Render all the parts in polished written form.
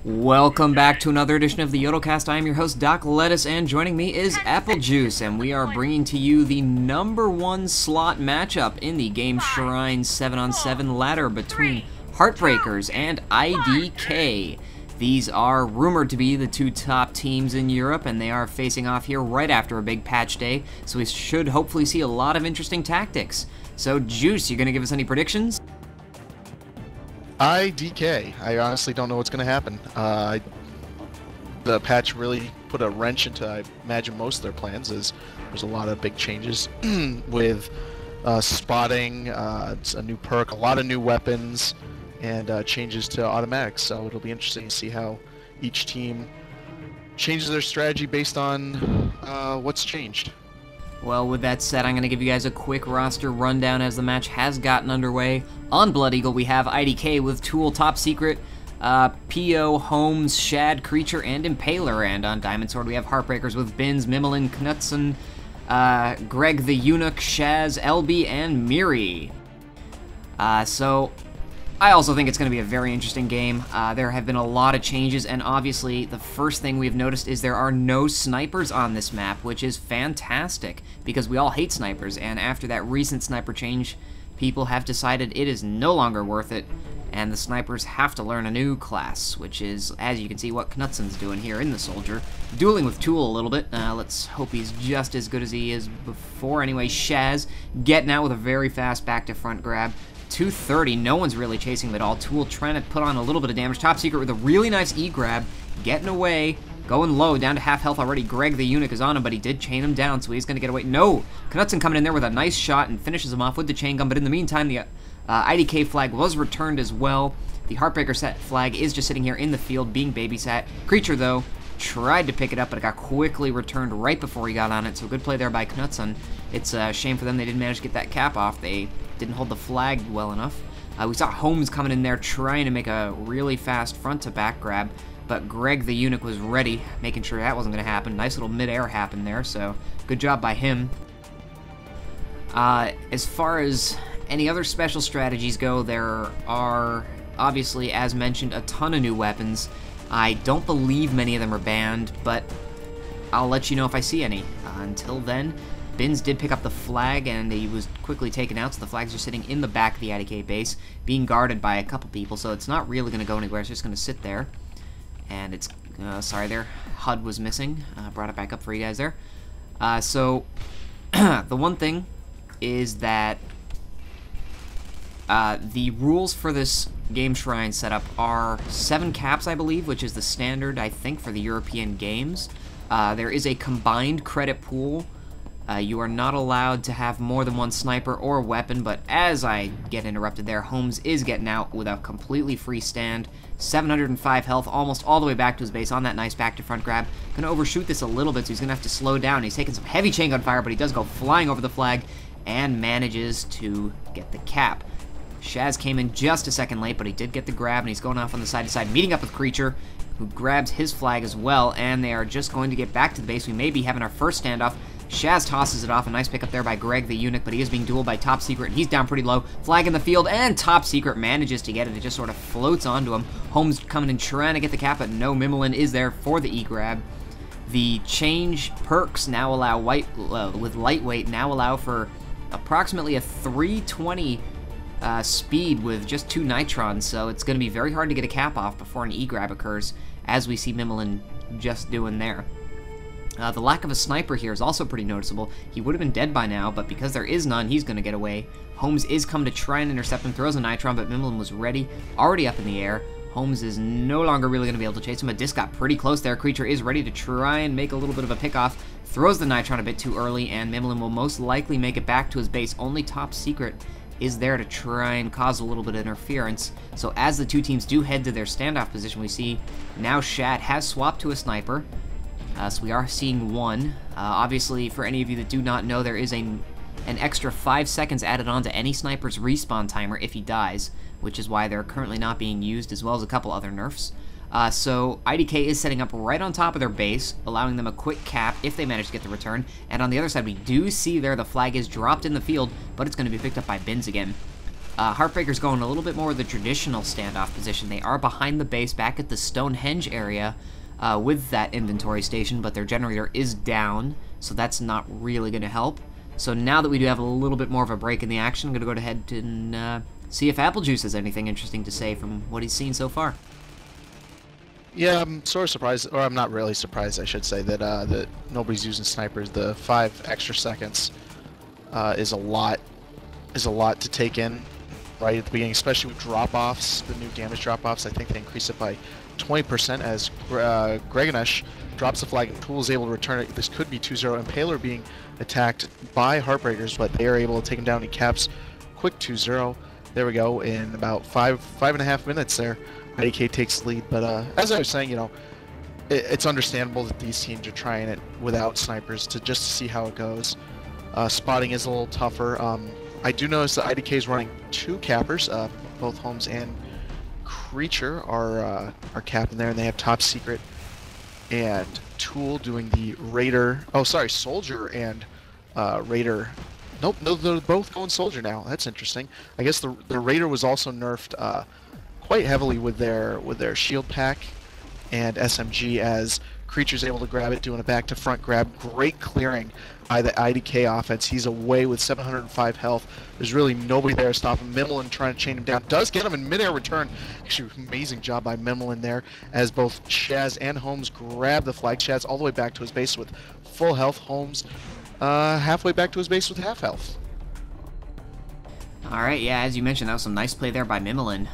Welcome back to another edition of the YodelCast. I am your host, Doc Lettuce, and joining me is Aepplejoose, and we are bringing to you the #1 slot matchup in the Gameshrine 7-on-7 ladder between Heartbreakerz and IDK. These are rumored to be the two top teams in Europe, and they are facing off here right after a big patch day, so we should hopefully see a lot of interesting tactics. So, Juice, you gonna give us any predictions? IDK. I honestly don't know what's going to happen. The patch really put a wrench into, I imagine, most of their plans. There's a lot of big changes with spotting, it's a new perk, a lot of new weapons, and changes to automatics. So it'll be interesting to see how each team changes their strategy based on what's changed. Well, with that said, I'm going to give you guys a quick roster rundown as the match has gotten underway. On Blood Eagle, we have IDK with Tool, Top Secret, PO, Holmes, Shad, Creature, and Impaler. And on Diamond Sword, we have Heartbreakerz with Bins, Mimmelin, Knutson, Greg the Eunuch, Shaz, LB, and Miri. So I also think it's going to be a very interesting game. There have been a lot of changes, and obviously the first thing we've noticed is there are no snipers on this map, which is fantastic, because we all hate snipers, and after that recent sniper change, people have decided it is no longer worth it, and the snipers have to learn a new class, which is, as you can see, what Knutson's doing here in the Soldier. Dueling with Tool a little bit. Let's hope he's just as good as he is before. Anyway, Shaz getting out with a very fast back-to-front grab. 230, no one's really chasing him at all. Tool trying to put on a little bit of damage. Top Secret with a really nice E-grab, getting away, going low, down to half health already. Greg the Eunuch is on him, but he did chain him down, so he's going to get away. No! Knutson coming in there with a nice shot and finishes him off with the chain gun, but in the meantime, the IDK flag was returned as well. The Heartbreaker set flag is just sitting here in the field, being babysat. Creature, though, tried to pick it up, but it got quickly returned right before he got on it, so good play there by Knutson. It's a shame for them they didn't manage to get that cap off. They didn't hold the flag well enough. We saw Holmes coming in there trying to make a really fast front-to-back grab, but Greg the Eunuch was ready, making sure that wasn't going to happen. Nice little mid-air happened there, so good job by him. As far as any other special strategies go, there are, obviously, as mentioned, a ton of new weapons. I don't believe many of them are banned, but I'll let you know if I see any. Until then, Bins did pick up the flag, and he was quickly taken out, so the flags are sitting in the back of the IDK base, being guarded by a couple people, so it's not really going to go anywhere. It's just going to sit there. And it's, sorry there, HUD was missing. Brought it back up for you guys there. So, the one thing is that the rules for this Gameshrine setup are 7 caps, I believe, which is the standard, I think, for the European games. There is a combined credit pool. You are not allowed to have more than one sniper or weapon, but as I get interrupted there, Holmes is getting out with a completely free stand. 705 health, almost all the way back to his base on that nice back-to-front grab. Gonna overshoot this a little bit, so he's gonna have to slow down. He's taking some heavy chain gun fire, but he does go flying over the flag and manages to get the cap. Shaz came in just a second late, but he did get the grab, and he's going off on the side-to-side, meeting up with Creature, who grabs his flag as well, and they are just going to get back to the base. We may be having our first standoff. Shaz tosses it off, a nice pick up there by Greg the Eunuch, but he is being dueled by Top Secret, and he's down pretty low. Flag in the field, and Top Secret manages to get it. It just sort of floats onto him. Holmes coming in trying to get the cap, but no, Mimmelin is there for the E-grab. The change perks now allow, with lightweight, now allow for approximately a 320 speed with just 2 nitrons, so it's going to be very hard to get a cap off before an E-grab occurs, as we see Mimmelin just doing there. The lack of a sniper here is also pretty noticeable. He would have been dead by now, but because there is none, he's going to get away. Holmes is coming to try and intercept him, throws a nitron, but Mimmelin was ready, already up in the air. Holmes is no longer really going to be able to chase him. A disc got pretty close there. Creature is ready to try and make a little bit of a pick-off. Throws the nitron a bit too early, and Mimmelin will most likely make it back to his base. Only Top Secret is there to try and cause a little bit of interference. So as the two teams do head to their standoff position, we see now Shat has swapped to a sniper. So we are seeing one. Obviously, for any of you that do not know, there is an extra 5 seconds added on to any sniper's respawn timer if he dies, which is why they're currently not being used, as well as a couple other nerfs. So IDK is setting up right on top of their base, allowing them a quick cap if they manage to get the return. And on the other side, we do see there the flag is dropped in the field, but it's going to be picked up by Bins again. Heartbreakerz going a little bit more of the traditional standoff position. They are behind the base, back at the Stonehenge area with that inventory station, but their generator is down, so that's not really going to help. So now that we do have a little bit more of a break in the action, I'm going to go ahead and see if Aepplejoose has anything interesting to say from what he's seen so far. Yeah, I'm sort of surprised, or I'm not really surprised, I should say, that nobody's using snipers. The 5 extra seconds is a lot to take in right at the beginning, especially with drop-offs, the new damage drop-offs. I think they increase it by 20% as Greganesh drops the flag and Tool is able to return it. This could be 2-0. Impaler being attacked by Heartbreakerz, but they are able to take him down. He caps quick 2-0. There we go, in about 5.5 minutes there. IDK takes the lead, but as I was saying, you know, it's understandable that these teams are trying it without snipers just to see how it goes. Spotting is a little tougher. I do notice that IDK is running 2 cappers. Both Holmes and Creature are capping there, and they have Top Secret and Tool doing the Raider. Oh, sorry, Soldier and Raider. Nope, no, they're both going Soldier now. That's interesting. I guess the Raider was also nerfed quite heavily with their shield pack and SMG, as Creature's able to grab it, doing a back to front grab. Great clearing by the IDK offense. He's away with 705 health. There's really nobody there to stop him. Mimolin trying to chain him down. Does get him in midair return. Actually, amazing job by Mimolin there, as both Shaz and Holmes grab the flag. Shaz all the way back to his base with full health. Holmes halfway back to his base with half health. Alright, yeah, as you mentioned, that was some nice play there by Mimolin.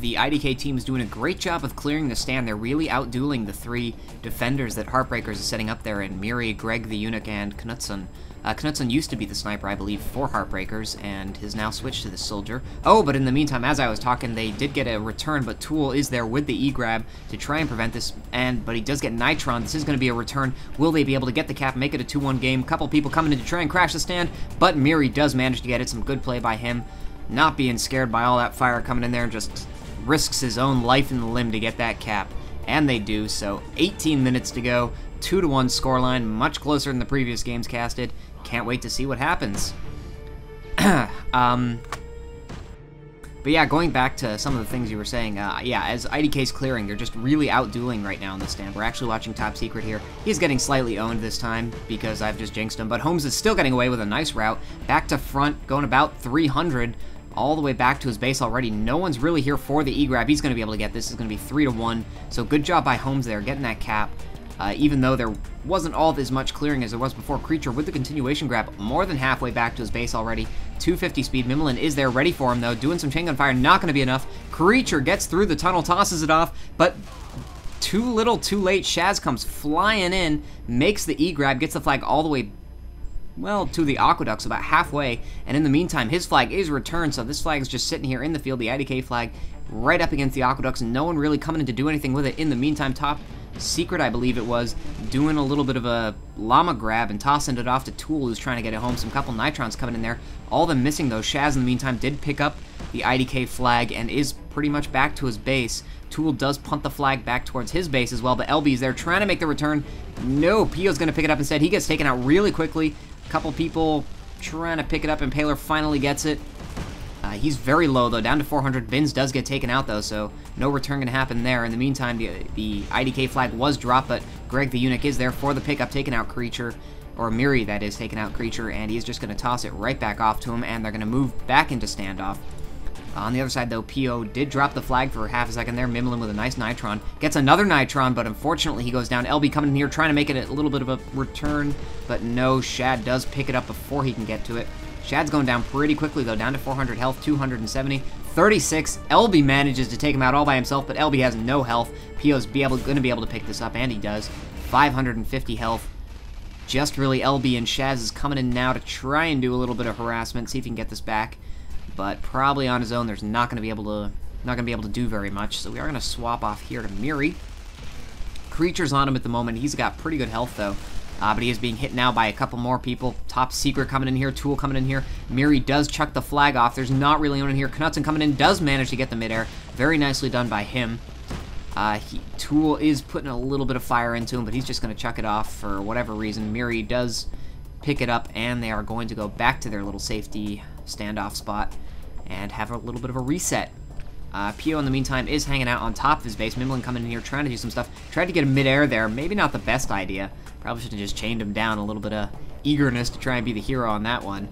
The IDK team is doing a great job of clearing the stand. They're really outdueling the 3 defenders that Heartbreakerz is setting up there in Miri, Greg the Eunuch, and Knutson. Knutson used to be the sniper, I believe, for Heartbreakerz, and has now switched to the Soldier. Oh, but in the meantime, as I was talking, they did get a return, but Tool is there with the E-grab to try and prevent this, but he does get Nitron. This is going to be a return. Will they be able to get the cap, make it a 2-1 game? Couple people coming in to try and crash the stand, but Miri does manage to get it. Some good play by him, not being scared by all that fire coming in there, and just risks his own life in the limb to get that cap. And they do, so 18 minutes to go, 2-1 scoreline, much closer than the previous games casted. Can't wait to see what happens. But yeah, going back to some of the things you were saying, yeah, as IDK's clearing, they're just really outdueling right now in the stand. We're actually watching Top Secret here. He's getting slightly owned this time because I've just jinxed him, but Holmes is still getting away with a nice route. Back to front, going about 300, all the way back to his base already. No one's really here for the E-grab. He's going to be able to get this. It's going to be 3-1, so good job by Holmes there, getting that cap. Even though there wasn't all as much clearing as there was before, Creature with the continuation grab more than halfway back to his base already. 250 speed. Mimolin is there ready for him, though. Doing some chain gun fire, not going to be enough. Creature gets through the tunnel, tosses it off, but too little, too late. Shaz comes flying in, makes the E-grab, gets the flag all the way, well, to the aqueducts, about halfway, and in the meantime, his flag is returned, so this flag is just sitting here in the field, the IDK flag, right up against the aqueducts, and no one really coming in to do anything with it. In the meantime, Top Secret, I believe it was, doing a little bit of a llama grab and tossing it off to Tool, who's trying to get it home. Some couple Nitrons coming in there. All of them missing, though. Shaz, in the meantime, did pick up the IDK flag and is pretty much back to his base. Tool does punt the flag back towards his base as well, but LB's there trying to make the return. No, Pio's going to pick it up instead. He gets taken out really quickly. A couple people trying to pick it up, and Impaler finally gets it. He's very low, though, down to 400. Bins does get taken out, though, so no return going to happen there. In the meantime, the IDK flag was dropped, but Greg the Eunuch is there for the pickup, taking out Creature, or Miri, that is, taking out Creature, and he's just going to toss it right back off to him, and they're going to move back into standoff. On the other side, though, Pio did drop the flag for half a second there. Mimolin with a nice Nitron. Gets another Nitron, but unfortunately he goes down. LB coming in here trying to make it a little bit of a return, but no, Shad does pick it up before he can get to it. Shad's going down pretty quickly, though, down to 400 health, 270, 36. LB manages to take him out all by himself, but LB has no health. Pio's going to be able to pick this up, and he does. 550 health. Just really LB, and Shaz is coming in now to try and do a little bit of harassment, see if he can get this back. But probably on his own, there's not going to be able to do very much. So we are going to swap off here to Miri. Creature's on him at the moment. He's got pretty good health, though. But he is being hit now by a couple more people. Top Secret coming in here. Tool coming in here. Miri does chuck the flag off. There's not really anyone in here. Knutson coming in. Does manage to get the midair. Very nicely done by him. Tool is putting a little bit of fire into him, but he's just going to chuck it off for whatever reason. Miri does pick it up, and they are going to go back to their little safety standoff spot. and have a little bit of a reset. Pio, in the meantime, is hanging out on top of his base. Mimlin coming in here trying to do some stuff. Tried to get him mid-air there. Maybe not the best idea. Probably should have just chained him down. A little bit of eagerness to try and be the hero on that one.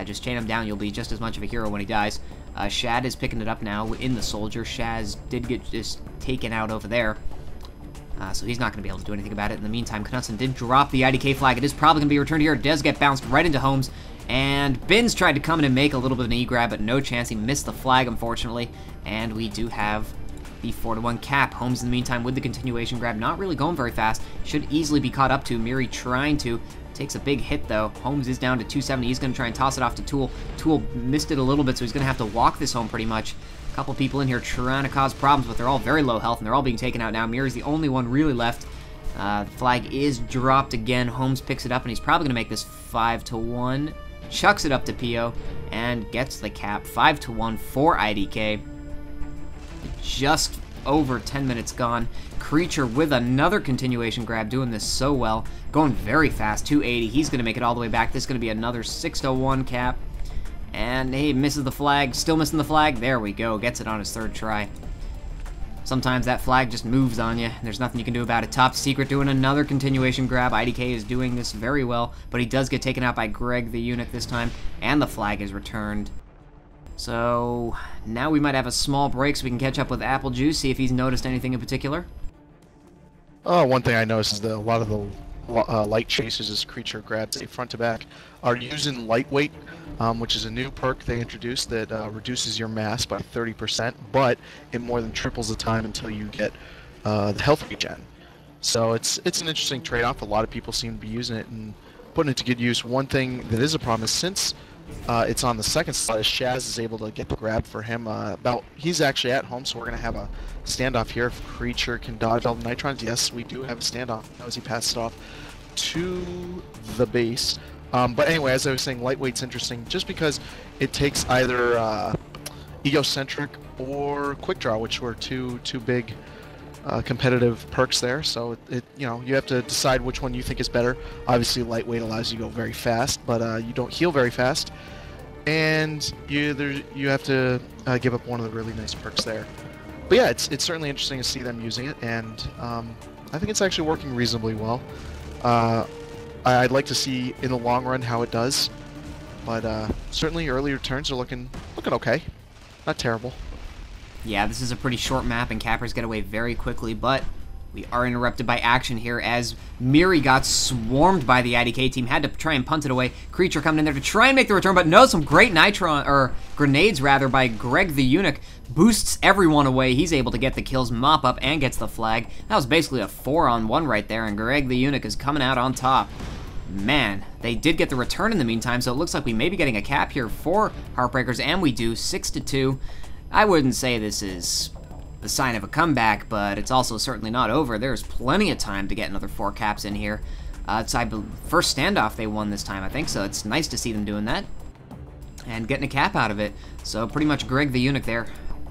Just chain him down. You'll be just as much of a hero when he dies. Shad is picking it up now in the soldier. Shaz did get just taken out over there. So he's not going to be able to do anything about it. In the meantime, Knudsen did drop the IDK flag. It is probably going to be returned here. It does get bounced right into Holmes. And Binns tried to come in and make a little bit of an E-grab, but no chance. He missed the flag, unfortunately. And we do have the 4-1 cap. Holmes, in the meantime, with the continuation grab, not really going very fast. Should easily be caught up to. Miri trying to. Takes a big hit, though. Holmes is down to 270. He's going to try and toss it off to Tool. Tool missed it a little bit, so he's going to have to walk this home pretty much. A couple people in here trying to cause problems, but they're all very low health, and they're all being taken out now. Miri's the only one really left. The flag is dropped again. Holmes picks it up, and he's probably going to make this 5-1. Chucks it up to Pio, and gets the cap. 5-1 for IDK. Just over 10 minutes gone. Creature with another continuation grab, doing this so well. Going very fast, 280. He's going to make it all the way back. This is going to be another 6-1 cap. And he misses the flag. Still missing the flag. There we go. Gets it on his third try. Sometimes that flag just moves on you. There's nothing you can do about it. Top Secret doing another continuation grab. IDK is doing this very well, but he does get taken out by Greg the Eunuch this time, and the flag is returned. So now we might have a small break so we can catch up with Aepplejoose, see if he's noticed anything in particular. One thing I noticed is that a lot of the light chasers as creature grabs front to back are using lightweight, which is a new perk they introduced that reduces your mass by 30%, but it more than triples the time until you get the health regen. So it's an interesting trade-off. A lot of people seem to be using it and putting it to good use. One thing that is a problem is since it's on the second slot, Shaz is able to get the grab for him. He's actually at home, so we're going to have a standoff here. If creature can dodge all the nitrons, yes, we do have a standoff as he passes it off to the base. But anyway, as I was saying, lightweight's interesting just because it takes either egocentric or quick draw, which were two big competitive perks there. So you have to decide which one you think is better. Obviously, lightweight allows you to go very fast, but you don't heal very fast, and you have to give up one of the really nice perks there. But yeah, it's certainly interesting to see them using it, and I think it's actually working reasonably well. I'd like to see in the long run how it does, but certainly early returns are looking okay, not terrible. Yeah, this is a pretty short map, and cappers get away very quickly, but we are interrupted by action here as Miri got swarmed by the IDK team, had to try and punt it away. Creature coming in there to try and make the return, but no, some great grenades rather by Greg the Eunuch. Boosts everyone away. He's able to get the kills, mop up, and gets the flag. That was basically a 4-on-1 right there, and Greg the Eunuch is coming out on top. Man, they did get the return in the meantime, so it looks like we may be getting a cap here for Heartbreakerz, and we do, 6-2. I wouldn't say this is the sign of a comeback, but it's also certainly not over. There's plenty of time to get another 4 caps in here. It's the first standoff they won this time, I think, so it's nice to see them doing that and getting a cap out of it. So pretty much Greg the Eunuch there,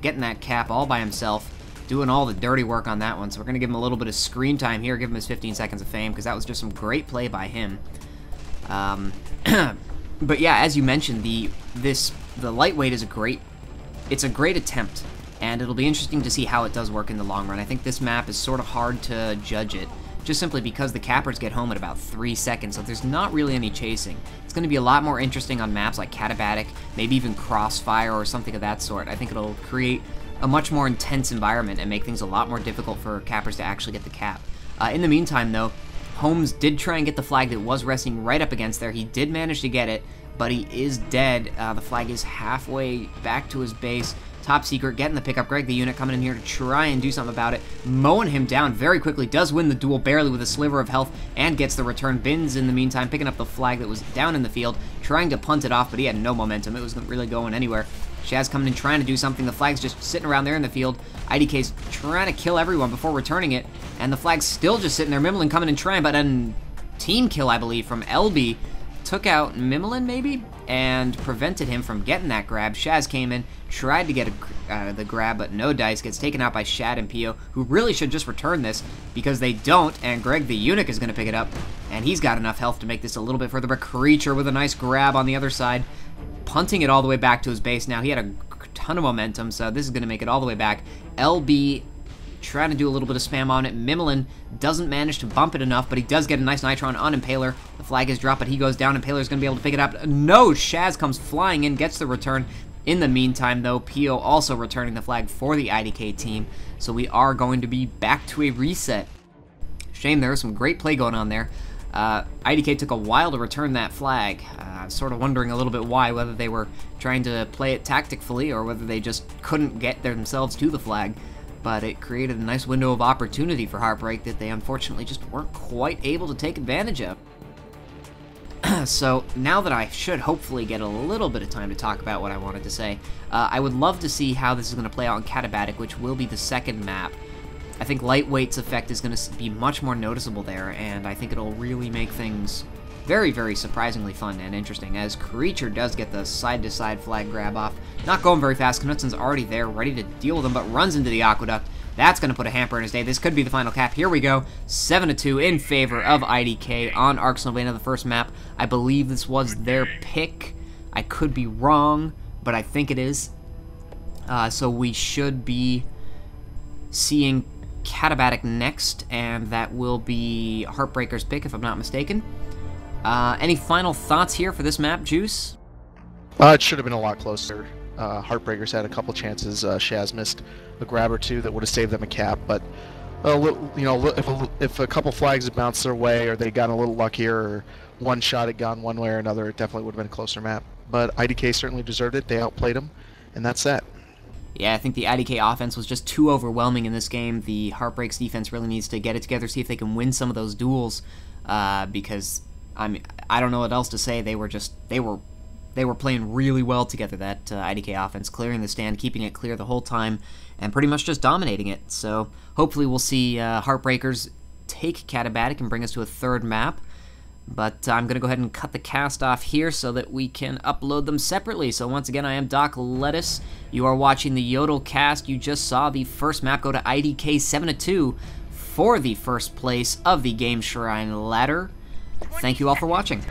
getting that cap all by himself, doing all the dirty work on that one. So we're going to give him a little bit of screen time here, give him his 15 seconds of fame, because that was just some great play by him. But yeah, as you mentioned, the lightweight is a great attempt, and it'll be interesting to see how it does work in the long run. I think this map is sort of hard to judge it, just simply because the cappers get home at about 3 seconds, so there's not really any chasing. It's going to be a lot more interesting on maps like Katabatic, maybe even Crossfire or something of that sort. I think it'll create a much more intense environment and make things a lot more difficult for cappers to actually get the cap. In the meantime, though, Holmes did try and get the flag that was resting right up against there. He did manage to get it, but he is dead. The flag is halfway back to his base. Top Secret getting the pickup. Greg the Eunuch coming in here to try and do something about it. Mowing him down very quickly. Does win the duel barely with a sliver of health and gets the return. Binns in the meantime picking up the flag that was down in the field. Trying to punt it off, but he had no momentum. It wasn't really going anywhere. Shaz coming in trying to do something. The flag's just sitting around there in the field. IDK's trying to kill everyone before returning it. And the flag's still just sitting there. Mimlin coming and trying, but a team kill, I believe, from LB. Took out Mimlin, maybe, and prevented him from getting that grab. Shaz came in, tried to get the grab, but no dice. Gets taken out by Shad and Pio, who really should just return this because they don't, and Greg the Eunuch is going to pick it up, and he's got enough health to make this a little bit further, but Creature with a nice grab on the other side. punting it all the way back to his base now. He had a ton of momentum, so this is going to make it all the way back. LB trying to do a little bit of spam on it. Mimolin doesn't manage to bump it enough, but he does get a nice Nitron on Impaler. The flag is dropped, but he goes down. Impaler's going to be able to pick it up. No, Shaz comes flying in, gets the return. In the meantime, though, Pio also returning the flag for the IDK team, so we are going to be back to a reset. Shame, there was some great play going on there. IDK took a while to return that flag. Sort of wondering a little bit why, whether they were trying to play it tactically or whether they just couldn't get themselves to the flag. But it created a nice window of opportunity for Heartbreak that they unfortunately just weren't quite able to take advantage of. So now that I should hopefully get a little bit of time to talk about what I wanted to say, I would love to see how this is going to play out in Katabatic, which will be the second map. I think Lightweight's effect is going to be much more noticeable there, and I think it'll really make things very, very surprisingly fun and interesting, as Creature does get the side-to-side flag grab off. Not going very fast. Knutsen's already there, ready to deal with him, but runs into the Aqueduct. That's going to put a hamper in his day. This could be the final cap. Here we go. 7-2 in favor of IDK on Arx Novena, the first map. I believe this was their pick. I could be wrong, but I think it is. So we should be seeing Katabatic next, and that will be Heartbreakerz pick, if I'm not mistaken. Any final thoughts here for this map, Juice? It should have been a lot closer. Heartbreakerz had a couple chances. Shaz missed a grab or two that would have saved them a cap, but if a couple flags had bounced their way, or they got a little luckier, or one shot had gone one way or another, it definitely would have been a closer map. But IDK certainly deserved it. They outplayed them, and that's that. Yeah, I think the IDK offense was just too overwhelming in this game. The Heartbreak's defense really needs to get it together, see if they can win some of those duels, because I don't know what else to say. They were playing really well together, that IDK offense, clearing the stand, keeping it clear the whole time, and pretty much just dominating it. So hopefully we'll see Heartbreakerz take Katabatic and bring us to a third map. But I'm going to go ahead and cut the cast off here so that we can upload them separately. So once again, I am Doc Lettuce. You are watching the YodelCast. You just saw the first map go to IDK 7-2 for the first place of the Gameshrine ladder. Thank you all for watching.